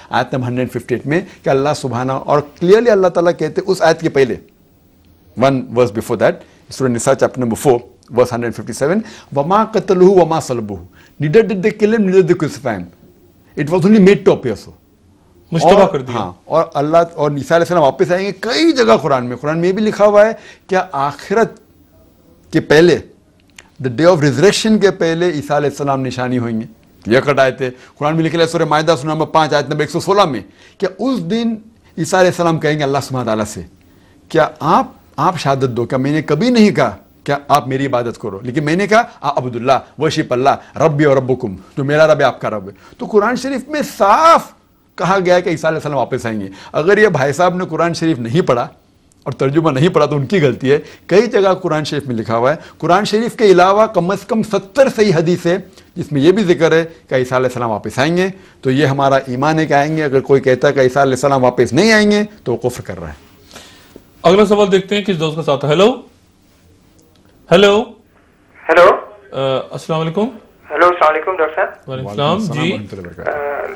آیت نمبر 158 میں کہ اللہ سبحانہ، اور کلیئرلی اللہ تعالیٰ کہتے اس آیت کے پہلے 1 verse before that, سورہ نساء چیپٹر نمبر 4 verse 157, وَمَا قَتَلُوهُ وَمَا صَلَبُوهُ, neither did they kill him, neither did they crucify him. It was only made to appear so. مشتبہ کر دیا. ہاں، اور اللہ اور عیسیٰ علیہ السلام واپس آئیں گے. کئی جگہ قرآن میں یہ بھی لکھا ہوا ہے کہ آخرت کے پہلے، دا ڈے آف ریزریکشن کے پہلے عیسیٰ علیہ السلام نشانی ہوئیں گے. یہ کٹ آئے تھے قرآن میں لکھا ہے سورہ مائدہ سورہ نمبر 5 آیت نمبر 116 میں کہ اس دن عیسیٰ علیہ السلام کہیں گے اللہ سبحانہ تعالیٰ سے کیا آپ شہادت دو، کیا میں نے کبھی نہیں کہا کہ آپ میری عبادت کرو، لیکن میں نے کہا عبداللہ ورشپ اللہ ربی و ربکم، جو میرا رب ہے آپ کا رب ہے. تو قرآن شریف میں صاف کہا گیا ہے کہ عیسیٰ علیہ السلام واپس آئیں گے. اگر یہ بھائی صاحب نے قرآن شریف نہیں پڑھا اور ترجمہ نہیں پڑھا تو ان کی غلطی ہے. کئی جگہ قرآن شریف میں لکھا ہوا ہے. قرآن شریف کے علاوہ کم از کم 70 صحیح حدیث ہے جس میں یہ بھی ذکر ہے کہ عیسیٰ علیہ السلام واپس آئیں گے. تو یہ ہمارا ایمان ہے کہ آئیں گے. اگر کوئی کہتا ہے کہ عیسیٰ علیہ السلام واپس نہیں آئیں گے تو وہ کفر کر رہا ہے. اگلا سوال دیکھتے ہیں کس دوست کا ساتھ. ہیلو ہیلو ہیلو السلام علیکم. ہیلو السلام علیکم ڈاکٹر صاحب. وعلیکم السلام. جی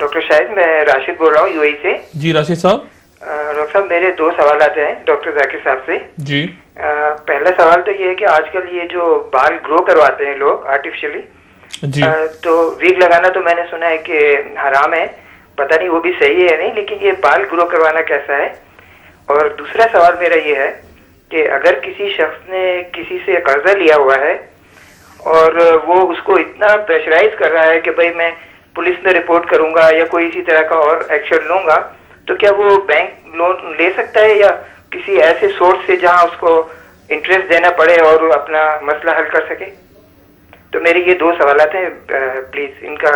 ڈاکٹر شاہد، میں راشد بول رہا ہوں UAE سے. جی راشد صاحب. ڈاکٹر صاحب میرے 2 سوالات ہیں ڈاکٹر ذاکر صاحب سے. جی پہلا سوال تو یہ ہے کہ آج کل یہ جو بال گرو کرواتے ہیں لوگ آرٹیفیشلی، جی تو ویگ لگانا تو میں نے سنا ہے کہ حرام ہے، پتہ نہیں وہ بھی صحیح ہے یا نہیں، لیکن یہ بال گرو کروانا کیسا ہے؟ اور دوسرا سوال میرا یہ ہے کہ اگر کسی شخص نے کسی سے قرضہ لیا ہوا ہے اور وہ اس کو اتنا پریشرائز کر رہا ہے کہ بھائی میں پولیس میں رپورٹ کروں گا یا کوئی اسی طرح کا اور ایکشن لوں گا، تو کیا وہ بینک لون لے سکتا ہے یا کسی ایسے سورس سے جہاں اس کو انٹرسٹ دینا پڑے اور اپنا مسئلہ حل کر سکے؟ تو میرے یہ 2 سوالات ہیں، پلیز ان کا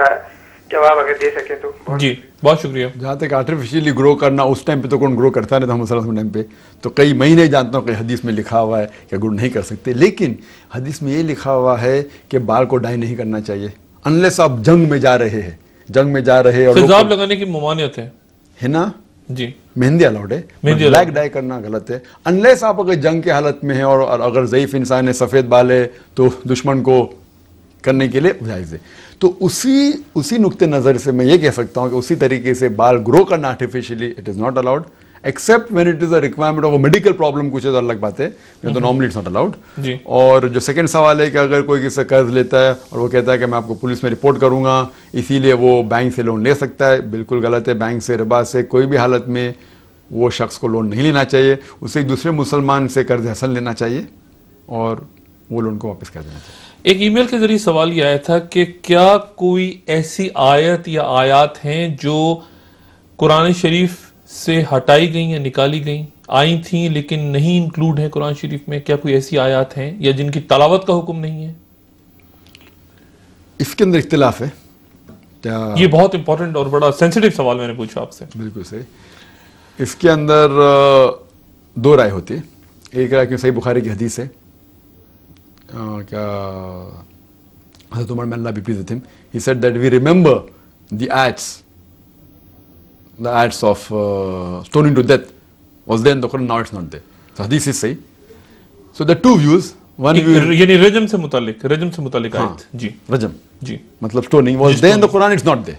جواب اگر دے سکے تو. جی بہت شکریہ. جہاں تک آرٹیفیشلی گرو کرنا، اس ٹائم پہ تو کون گرو کرتا نہیں تھا محمد صلی اللہ علیہ وسلم ٹائم پہ، تو کئی مہینے جانتا ہوں کہ حدیث میں لکھا ہوا ہے کہ گرو نہیں کر سکتے. لیکن حدیث میں یہ لکھا ہوا ہے کہ بال کو ڈائی نہیں کرنا چاہیے انلیس آپ جنگ میں جا رہے ہیں، جنگ میں جا رہے اور تیزاب لگانے کی ممانعت ہے نا. جی مہندی الاؤڈ ہے، بلیک ڈائی کرنا غلط ہے انلیس آپ اگر جنگ کے حالت میں ہیں اور اگر ضعیف انسان ہے، سفید بال ہے، تو دشمن کو کرنے کے لیے جائز ہے. تو اسی نقطۂ نظر سے میں یہ کہہ سکتا ہوں کہ اسی طریقے سے بال گرو کرنا artificially it is not allowed accept when it is a requirement of a medical problem, کچھ الگ بات ہے، تو نارملی اٹس ناٹ الاؤڈ. اور جو سیکنڈ سوال ہے کہ اگر کوئی کسی سے قرض لیتا ہے اور وہ کہتا ہے کہ میں آپ کو پولیس میں رپورٹ کروں گا اسی لیے وہ بینک سے لون لے سکتا ہے، بالکل غلط ہے. بینک سے، ربا سے، کوئی بھی حالت میں وہ شخص کو لون نہیں لینا چاہیے. اسے ایک دوسرے مسلمان سے قرض حسن لینا چاہیے اور وہ لون کو واپس کر دینا چاہیے. ایک ای میل کے ذریعے سوال یہ آیا تھا کہ کیا کوئی ایسی آیت یا آیات ہیں جو قرآن شریف سے ہٹائی گئیں یا نکالی گئیں، آئی تھیں لیکن نہیں انکلوڈ ہیں قرآن شریف میں؟ کیا کوئی ایسی آیات ہیں یا جن کی تلاوت کا حکم نہیں ہے؟ اس کے اندر اختلاف ہے. یہ بہت امپورٹنٹ اور بڑا سینسٹیو سوال میں نے پوچھا آپ سے. بالکل صحیح. اس کے اندر 2 رائے ہوتی ہے. ایک رائے کہ صحیح بخاری کی حدیث ہے، کیا حضرت عمر میں اللہ بھی pleased with him, he said that we remember the acts of stoning to death was there in the Quran, now it's not there. So hadith is صحیح. So there are 2 views. One view یعنی رجم سے متعلق آیت. جی رجم جی مطلب stoning was there in the Quran, it's not there.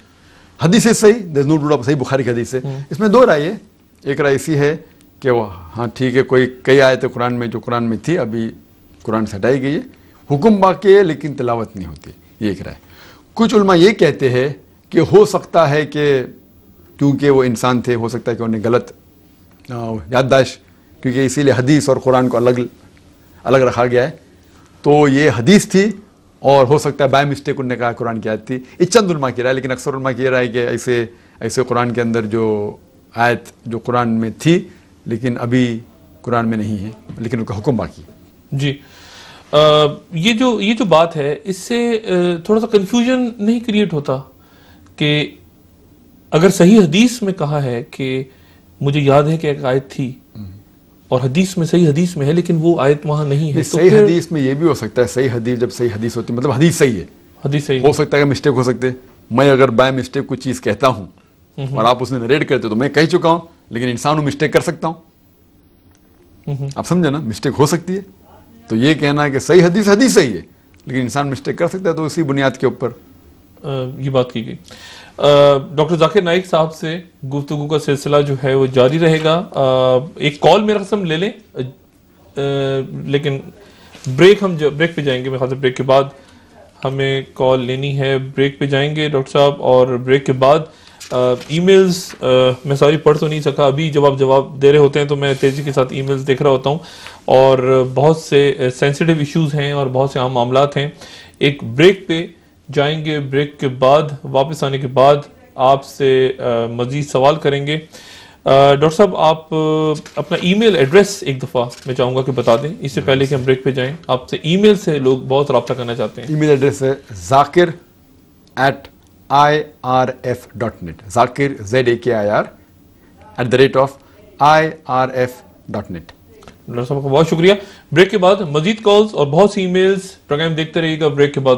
حدیث ہے صحیح، there is no doubt صحیح بخاری کی حدیث ہے. اس میں 2 رائے ہے. ایک رائے اسی ہے کہ وہ ہاں ٹھیک ہے، کئی آیتیں قرآن میں جو قرآن میں تھی ابھی قرآن سے ہٹائی گئی ہے، حکم باقی ہے لیکن تلاوت نہیں ہوتی. یہ ایک رائے. کچھ علماء یہ کہتے ہیں کہ ہو سکتا ہے کہ کیونکہ وہ انسان تھے، ہو سکتا ہے کہ انہیں غلط یادداشت، کیونکہ اسی لیے حدیث اور قرآن کو الگ رکھا گیا ہے. تو یہ حدیث تھی اور ہو سکتا ہے بائی مسٹیک انہوں نے کہا قرآن کی آیت تھی. یہ چند علماء کی رائے، لیکن اکثر علماء کی رائے کہ ایسے قرآن کے اندر جو آیت جو قرآن میں تھی لیکن ابھی قرآن میں نہیں ہے لیکن ان کا حکم باقی. جی یہ جو بات ہے اس سے تھوڑا سا کنفیوژن نہیں کریٹ ہوتا کہ اگر صحیح حدیث میں کہا ہے کہ مجھے یاد ہے کہ ایک آیت تھی اور حدیث میں صحیح حدیث میں ہے لیکن وہ آیت وہاں نہیں ہے. صحیح حدیث میں یہ بھی ہو سکتا ہے، صحیح حدیث جب صحیح حدیث ہوتی ہے مطلب حدیث صحیح ہے، حدیث صحیح ہو سکتا ہے کہ مسٹیک ہو سکتے. میں اگر بائی مسٹیک کوئی چیز کہتا ہوں اور آپ اس نے نریٹ کرتے تو میں کہہ چکا ہوں، لیکن انسان ہوں مسٹیک کر سکتا ہوں. آپ سمجھے نا، مسٹیک ہو سکتی ہے. تو یہ کہنا ہے کہ صحیح حدیث صحیح ہے لیکن انسان مسٹیک کر سکتا ہے، تو اسی بنیاد کے اوپر یہ بات کی گئی. ڈاکٹر ذاکر نائک صاحب سے گفتگو کا سلسلہ جو ہے وہ جاری رہے گا. ایک کال میرا قسم لے لیں, لیکن ہم بریک پہ جائیں گے. میرے خیال سے بریک کے بعد ہمیں کال لینی ہے. بریک پہ جائیں گے ڈاکٹر صاحب, اور بریک کے بعد ای میلز میں ساری پڑھ تو نہیں سکا ابھی. جب آپ جواب دے رہے ہوتے ہیں تو میں تیزی کے ساتھ ای میلز دیکھ رہا ہوتا ہوں, اور بہت سے سینسیٹیو ایشوز ہیں اور بہت سے عام معاملات ہیں. ایک بریک پہ جائیں گے, بریک کے بعد واپس آنے کے بعد آپ سے مزید سوال کریں گے. ڈاکٹر صاحب آپ اپنا ای میل ایڈریس ایک دفعہ میں چاہوں گا کہ بتا دیں, اس سے پہلے کہ ہم بریک پہ جائیں. آپ سے ای میل سے لوگ بہت رابطہ کرنا چاہتے ہیں. ای میل ایڈریس ہے zakir@irf.net, ذاکر ZAKIR @irf.net. ڈاکٹر صاحب کا بہت شکریہ. بریک کے بعد مزید کالز اور بہت سی ای میلز. پروگرام دیکھتے رہیے گا. بریک کے بعد